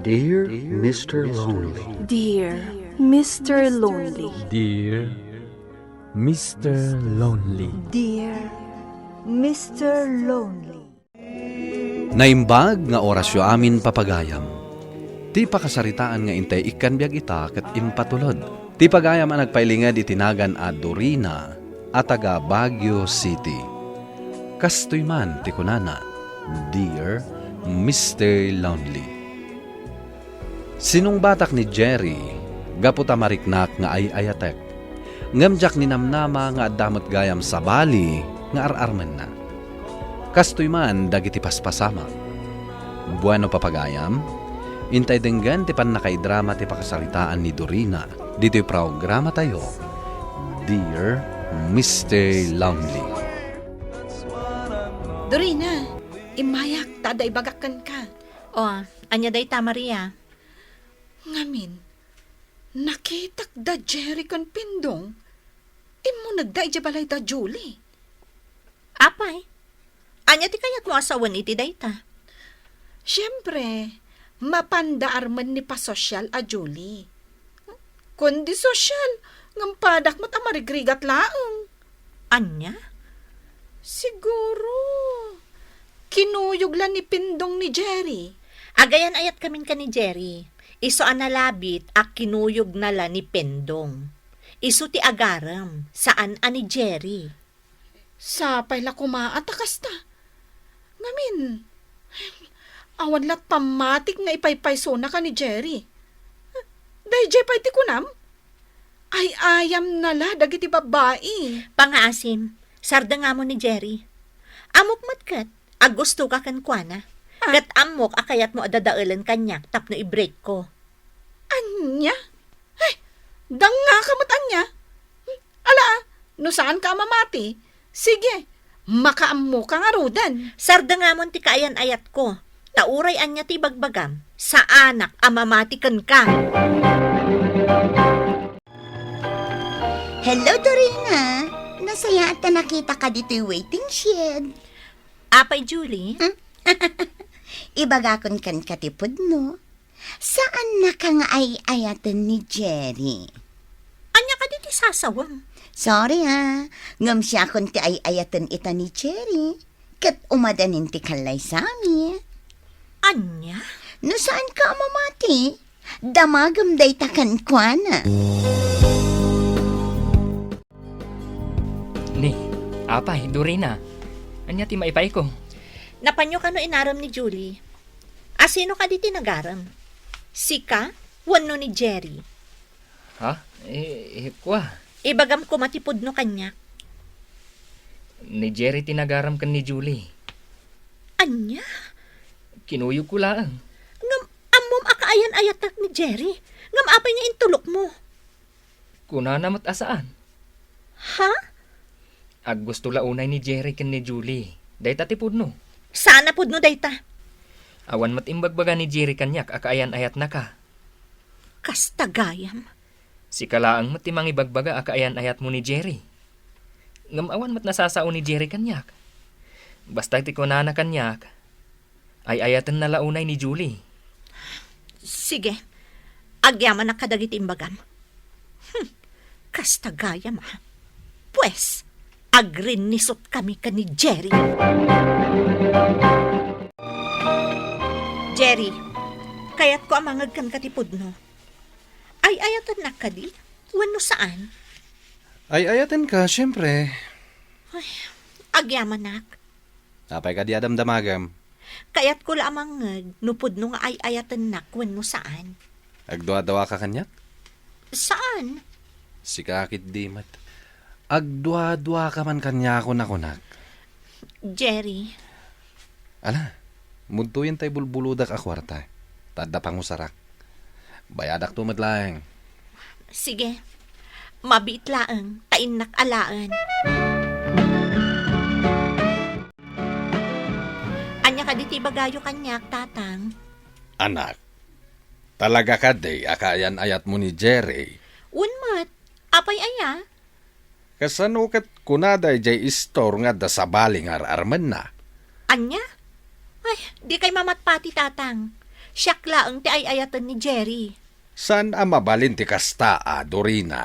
Dear Mr. Lonely. Dear Mr. Lonely. Dear Mr. Lonely. Dear Mr. Lonely. Naimbag nga orasyo amin papagayam. Ti pakasaritaan nga intay ikan biag ita ket impatulod. Ti pagayam ang nagpailingad itinagan a Dorina at taga Baguio City. Kastoy man ti kunana, Dear Mr. Lonely. Sinong batak ni Jerry, gaputa mariknak nga ay ayatek. Ngamjak ni namnama nga damot gayam sa bali nga ararmen na. Kastoy man dagiti paspasama. Bueno papagayam, intay denggan ti pan nakaidrama ti pakasalitaan ni Dorina. Dito'y programa tayo, Dear Mr. Lonely. Dorina, imayak, taday bagakan ka. O, anya day ta, Maria. Ngamin, nakitak da Jerry kan pindong. Imo nagday balay da Julie. Apay, anya ti kayat mo asawan iti day ta. Siyempre, mapandaar man ni pasosyal a Julie. Kundi sosyal, ngampadak mat amarigrigat laang. Anya? Siguro, kinuyog lang ni pindong ni Jerry. Agayan ayat kamin ka ni Jerry. Iso analabit ak kinuyog nala ni Pendong. Iso ti agaram, saan ani Jerry? Sapay la kumaatakas ta. Ngamin, awan lat pamatik nga ipaypayso na ka ni Jerry. Dahil pay ti kunam, ay ayam nala dagiti babae. Pangaasim, sarda nga mo ni Jerry. Amok matkat, gusto ka kan kuana. Kat amok akayat mo adadaulan kanyak tapno i-break ko. Anya? Ay, dang nga kamot anya. Ala, no saan ka mamati? Sige, makaammo ka nga rudan. Sarda nga mo ti kaayan ayat ko. Tauray anya ti bagbagam. Sa anak amamatikan ka. Hello, Dorina. Nasaya at nakita ka dito yung waiting shed. Apay, Julie? Ibagakon kan katipod, no? Saan na ka nga ay ayatan ni Jerry? Anya ka diti sasawang? Sorry ha, ngam siya kon ti ay ayatan ita ni Jerry. Kat umadanin ti kalay sami. Anya? No saan ka mamati? Damagam day takan kuana. Ni, apay, Dorina. Anya ti maipay ko. Napanyo ka no inaram ni Julie. Asino ka diti nagaram? Sika? Wano ni Jerry? Ha? Kwa? Ibagam ko matipod no kanya. Ni Jerry tinagaram kan ni Julie. Anya? Kinuyog ko lang. Ngam amom akaayan-ayatak ni Jerry. Ngam apay nga intulok mo. Kuna namat asaan. Ha? Gusto launay ni Jerry kan ni Julie. Day tatipod no. Sana pud no dayta. Awan matimbagbaga ni Jerry kanyak akaayan ayat na ka. Kastagayam. Si kalaang matimang ibagbaga akaayan ayat mo ni Jerry. Ngam awan mat nasasao ni Jerry kanyak. Basta ti kunana kanyak, ay ayatan na launay ni Julie. Sige. Agyaman na kadagit imbagam. Kastagayam ha. Pues, agrinisot kami ka ni Jerry. Jerry, kayat ko amangag kan katipod no. Ay ayatan na ka di? Wano saan? Ay ayaten ka, syempre. Agyaman nak. Napay ka di adamdamagam. Kayat ko lamangag nupod no nga ay ayatan nak wano saan. Agdwa-dawa ka kanyak? Saan? Sikakit di mat. Agdwa-dwa ka man kanya ako na kunak. Jerry. Ala, muntuyin tay bulbuludak a kwarta. Tada pangusarak. Bayadak tumadlaeng. Sige. Mabit laang, tainak alaan. Anya ka diti bagayo kanyak, tatang. Anak, talaga ka day akayan ayat mo ni Jerry. Unmat, apay aya? Kasanukat kunaday jay istor nga da sabali nga arman na. Anya? Ay, di kay mamatpati, tatang. Siyak laang ti ay-ayatan ni Jerry. San mabalin ti kasta, Dorina?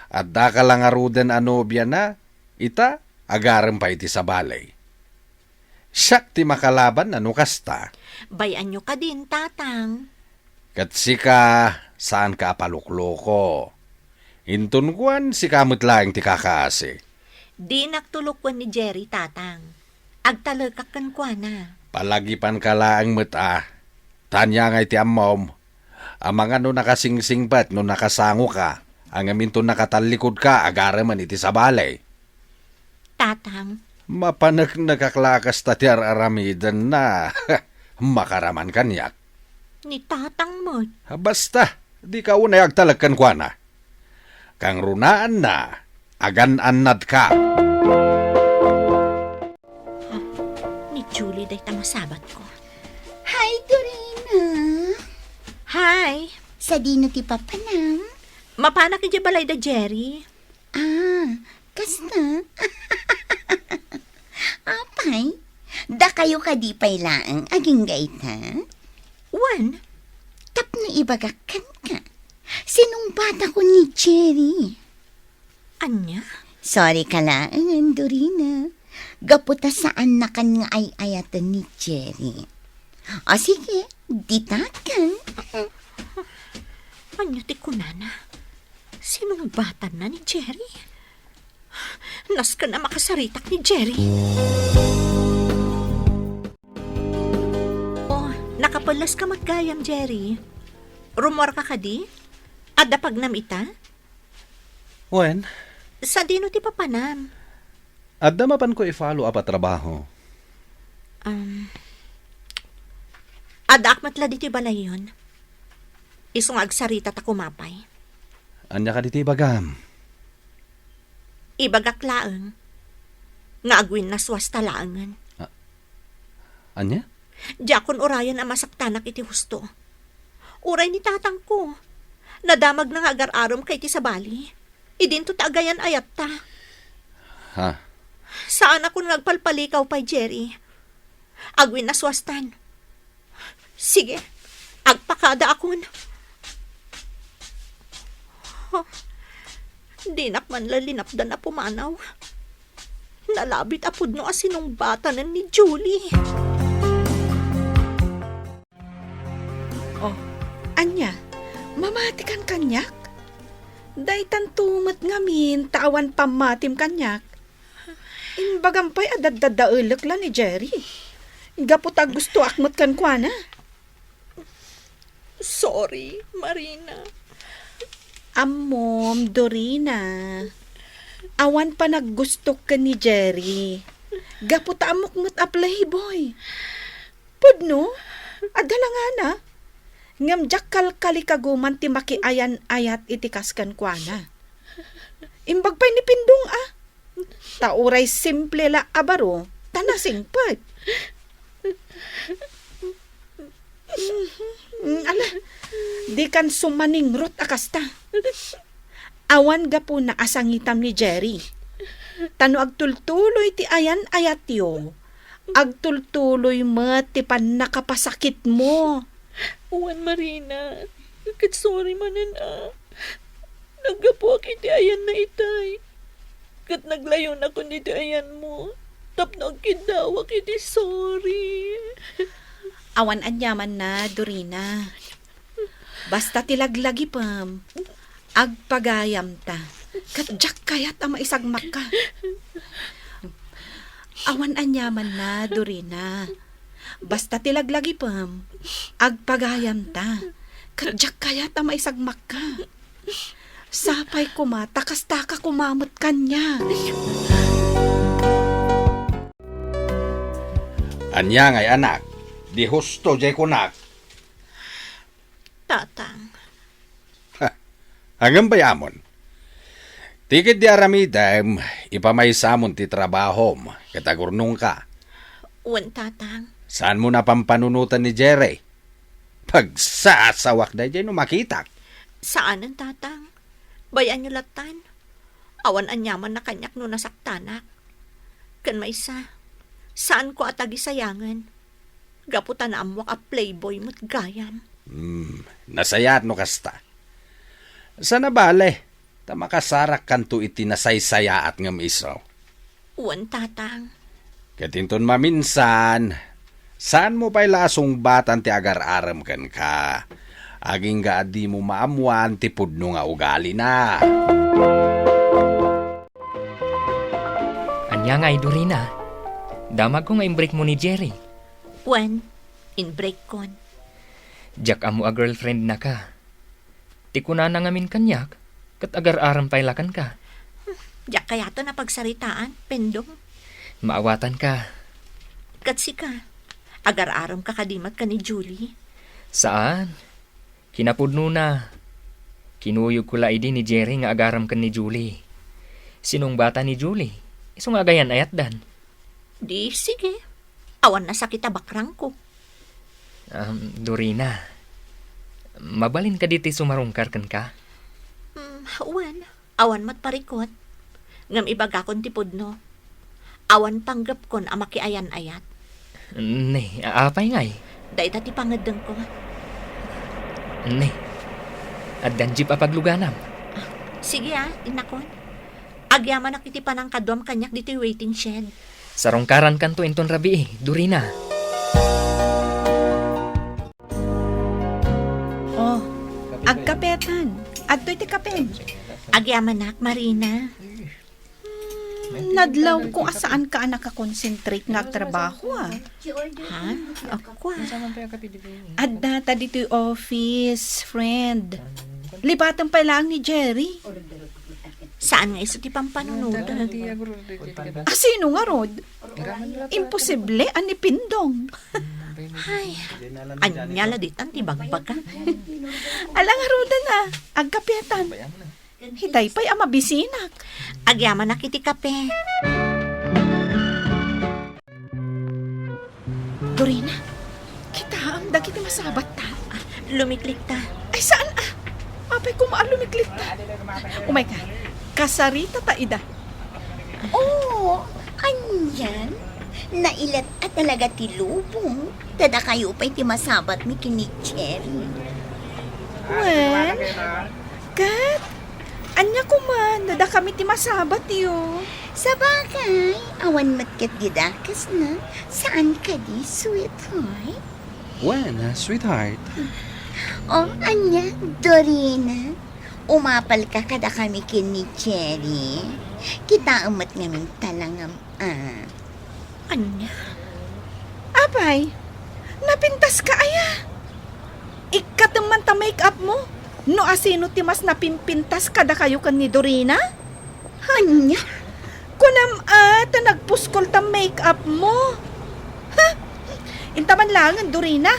At da ka lang aruden anobya na, ita, agarem pa iti sa balay. Siyak ti makalaban ano kasta. Bayan nyo ka din, tatang. Katsika, saan ka palukloko? Intun kuan si kamot lang ti kakaasi. Di naktulokwan ni Jerry, tatang. Agtalagkakan kwa na. Palagipan ka lang mata. Tanya nga iti amom. Amang ano nakasingsingbat no nakasango ka. Ang aminto nakatalikod ka, agara man iti sa balay. Tatang, Mapanak nakaklakas ta ti aramidan na. Makaraman kanyak. ni tatang mo. Basta, di ka unay agtalagkan kwa na. Kang runaan na, agan-anad ka. Ni Julie day tamasabat ko. Hi, Dorina. Hi! Sa dino ti papanam? Mapanak ni balay da Jerry. Kasta? Apay, da kayo kadipay laang aging gaita? Wan, Tapno ibagakan ka. Sinong bata ko ni Jerry? anya? Sorry ka laang, Dorina. Gaputa saan na kan nga ay ayatan ni Jerry. O sige, ditakan. Anya ti kunana? Sinong bata na ni Jerry? Nas ka na makasaritak ni Jerry. Oh, nakapalas ka maggayam, Jerry. Rumor ka di? Adda pagnam ita? Wen, Sa dino ti papanam? adda mapan ko i-follow up at trabaho. Adda akmatla di ti balay yun. Isong agsarita ta kumapay. Anya ka diti bagam. Ibagak laang. Nga agwin na swasta laangan. Anya? Diakon orayan ang masaktanak iti husto. Uray ni tatang ko. Nadamag na nga agar-arom kay ti sabali. Idinto taagayan ayat ta. Ha? Saan ako nagpalpalikaw pa, Jerry? Agwin na swastan. Sige, agpakada akon. Dinak man lalinapda na pumanaw. Nalabit apod no asinong bata na ni Julie. Oh, anya, mamatikan kanyak? Daytan tumat ngamin, tawan pamatim kanyak. Inbagampay adadadaulak la ni Jerry. Gapot gusto akmat kan kwa na. Sorry, Marina. Amom, Dorina. Awan pa naggustok ka ni Jerry. Gapot amok ngut aplay, boy. Pudno, adala nga na. Ngamjak kalkali kaguman ti makiayan ayat itikaskan kwa na. Imbagpay ni Pindong Tauray simple la abaro, tanasingpad. Ala, di kan sumaningrot akasta. Awan gapo na asangitam ni Jerry. Tano agtultuloy ti ayan ayat yo. Agtultuloy mo ti pan nakapasakit mo. Uwan, Marina. Sorry manan Naggapo kiti ayan na itay. Kat naglayo na ko nito ayan mo. Tapno kidawa kiti sorry. Awan anyaman na, Dorina. Basta tilaglagi pam. Agpagayam ta. Katjak kayat ang maisagmak ka. Awan anyaman na, Dorina. Basta tilaglagi pam. Agpagayam ta. Katjak kayat ang maisagmak ka. Sapay kuma, takas-taka kumamot kanya. Anya ngay anak, di husto jay kunak. Tatang. Hanggang bayamon. Tikit di aramidem, ipamaisamon ti trabahom, katagurnong ka. Uwan, tatang. Saan mo na pampanunutan ni Jerry? Pagsasawak na dyan makitak. Saan ang tatang? Bayan nyo latan. Awan anyaman na kanyak no nasaktanak. Kan maisa, saan ko atagi sayangan? Gaputa na amwak a playboy mo't gayam. Nasayat no kasta. Sana bale, ta makasarak kanto iti nasaysayaat ngam isaw. Uwan tatang. Katinton maminsan, saan mo pa'y lasong batan ti agar-aram kan ka? Aging gaadi mo maamuan ti pudno nga ugali na. Anya nga Dorina. Damag ko nga imbreak mo ni Jerry. Uwan, in break kon. Jak amo a girlfriend na ka. Ti kuna na ngamin kanyak, kat agar-aram pailakan ka. Diyak kaya to na pagsaritaan, pendong. Maawatan ka. Katsi ka. Agar-aram ka kadimat ka ni Julie. Saan? Kinapudno na. Kinuyog ko laidi ni Jerry nga agaram kan ni Julie. Sinong bata ni Julie? Isong agayan ayat dan. Di, sige. Awan na sakit bakrang ko. Dorina, mabalin ka diti sumarungkar kan ka? Uwan, awan mat parikot. Ngam ibagakon ti pudno. Awan panggap kon amaki ayan-ayat. Ne, apay ngay. Dahil dati pangadang ko. Ne, addan jeep apagluganam. Sige inakon. Agyaman na kiti panang kadwam kanyak dito waiting shed. Sarongkaran kanto inton rabi Dorina. Oh, agkapetan. Adto'y ti kapen. Agyaman nak, Marina. Nadlaw ko asaan ka nakakonsentrate nga trabaho Ha? Ako Adda ta dito'y office, friend. Libatan pa lang ni Jerry. Saan nga iso ti pampanunudan? Sino nga, Rod? Imposible, ani pindong. Ay, anyala ditan ti bagbaga. Alang Roda na, agkapetan. Hitay pa'y amabisinak. Agyaman na kiti kape. Dorina, kita ang dagiti masabat ta. Lumiklik ta. Ay, saan Apay ko lumiklit ta. Umay ka, kasarita ta ida. Oh, anyan. Nailat at talaga ti lubong. Tada kayo pa'y ti masabat mi kini Cherry. Well, Kat, anya ko man, nada kami ti masabat yo. Sa bagay, awan matkat gidakas na. Saan ka di, sweetheart? When, sweetheart? Oh, anya, Dorina. Umapal ka kada kami kini Cherry. Kita amat ngamin talangam, Anya? Apay, napintas ka aya. Ikataman ta make-up mo. No asino ti mas napimpintas kada kayo kan ni Dorina? Anya? Kunam ta nagpuskol ta make-up mo. Ha? Intaman lang ang Dorina.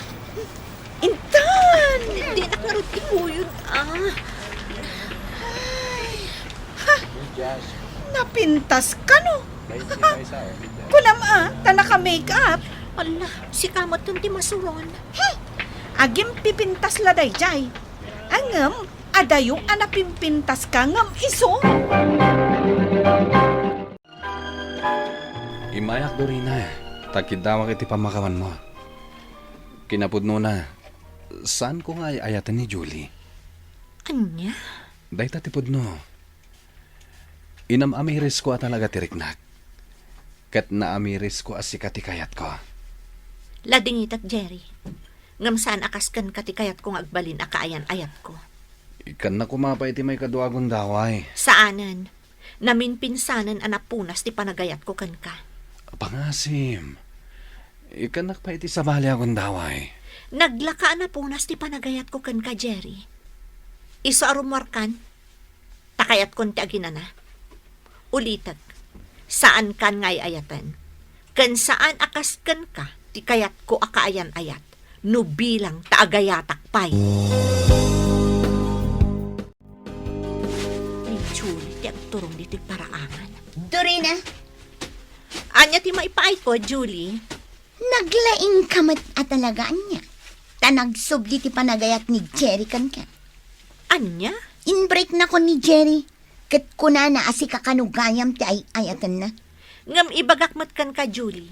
Intan! Di nakarot ti kuyod, Napintas ka no? Kunam ta naka-make-up. Ala, si kamot ti masuron. Agim pipintas la dayjay. Angam, adayong anapimpintas ka ngam iso. Imayak Dorina, takidawak iti pamakawan mo. Kinapudno na, saan ko nga ayatan ni Julie? Anya? Day tatipudno. Inam-amiris ko talaga tiriknak. Kat na-amiris ko asikati kayat ko. Lading itat, Jerry. Ngam saan akaskan katikayat kong agbalin akaayan-ayat ko. Ikan na kumapay ti may kaduagon daway. Saanan? Namin pinsanan anapunas ti panagayat ko kan ka. Pangasim. Ikan nakpa iti sabali akong daway. Naglaka anapunas ti panagayat ko kan ka, Jerry. Iso arumwarkan. Takayat kon ti aginana. Ulitag. Saan kan ngay ayatan? Kan saan akaskan ka ti kayat ko akaayan-ayat. No bilang taagayatak pay. Ni Julie, ti agturong dito paraangan. Dorina, Anya ti maipaay ko, Julie? naglaing kamat at talagaan niya. Tanagsubli ti panagayat ni Jerry kan ka. Anya? Inbreak na ko ni Jerry. Kat kuna na asika kanugayam ti ayatan na. Ngam ibagakmat kan ka, Julie.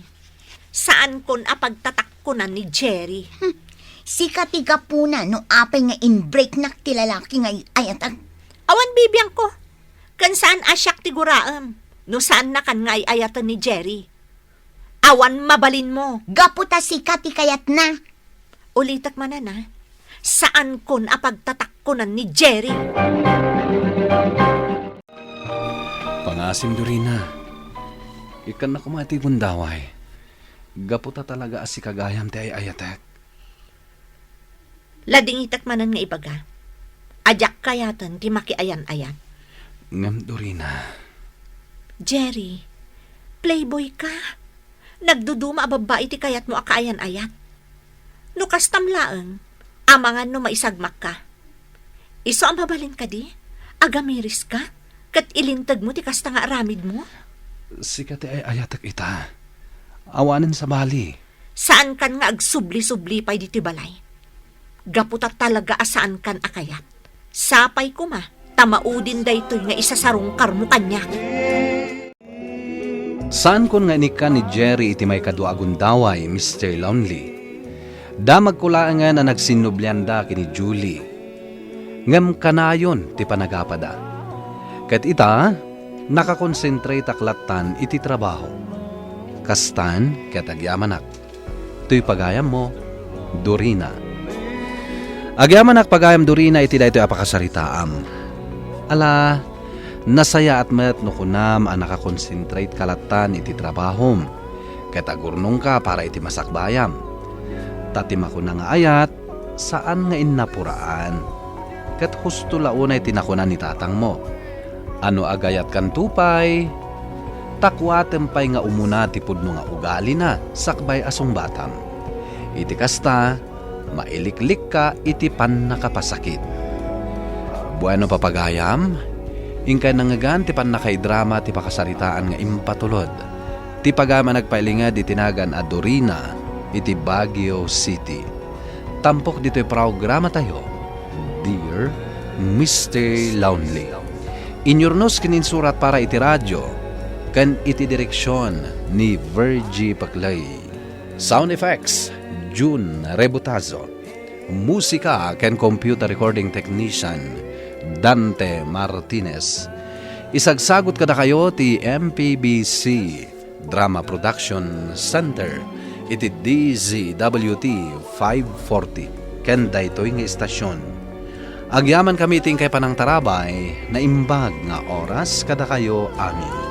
Saan kon apagtatak kunan ni Jerry. Si katiga puna no apay nga in-break nak ti lalaki nga ayatag. Awan bibiyang ko. Kan saan asyak ti guraam. No saan na kan nga ayatan ni Jerry. Awan mabalin mo. Gaputa si kati kayat na. Ulitak manan na. Saan kun apagtatakkunan ni Jerry? Pangasim Dorina. Ikan na kumati bundaway. Gaputa talaga asi kagayam ti ay ayatek. Lading itak manan nga ibaga. Ajak kayatan ti makiayan-ayan. Ngam Dorina. Jerry, playboy ka. Nagduduma ababa iti kayat mo akaayan-ayat. No kastamlaeng, amangan no maisagmak ka. Iso ang mabalin ka di? Agamiris ka? Kat ilintag mo ti kasta nga aramid mo? Sikat ay ayatek ita. Awanin sa bali. Saan kan nga agsubli-subli pa'y diti balay? Gaputa talaga asaan kan akayat. Sapay ko ma, tamaudin daytoy nga isasarong karmo kanya. Saan kon nga inika ni Jerry iti may kaduagon daway, Mr. Lonely? Damag kulaangan na nagsinublianda kini Julie. Ngam kanayon ti panagapada. Kat ita, nakakonsentrate aklatan iti trabaho. Kastan, kat agyamanak. Tuy pagayam mo, Dorina. Agyamanak pagayam Dorina iti daytoy apakasaritaam. Ala, nasaya at met no kunam ang nakakonsentrate kalatan iti trabahom. Kat agurnong ka para iti masakbayam. Tatima ko na nga ayat, saan nga innapuraan? Kat husto launay tinakunan ni tatang mo. Ano agayat kan tupay? Takwatempay nga umuna tipod no nga ugali na, sakbay asong batam. Iti kasta, mailiklik ka iti pan nakapasakit. Bueno papagayam, ingkay nangagan ti pan nakaidrama ti pakasaritaan nga impatulod. Ti pagama nagpailingad itinagan a Dorina, iti Baguio City. Tampok dito'y programa tayo, Dear Mr. Lonely. Inyornos kininsurat para iti radyo, kan iti direksyon ni Virgie Paclay. Sound effects, June Rebutazo. Musika kan computer recording technician, Dante Martinez. Isagsagot kada kayo ti MPBC Drama Production Center, iti DZWT 540 ken daytoy nga istasyon. Agyaman kami ting kay panang tarabay na imbag nga oras kada kayo amin.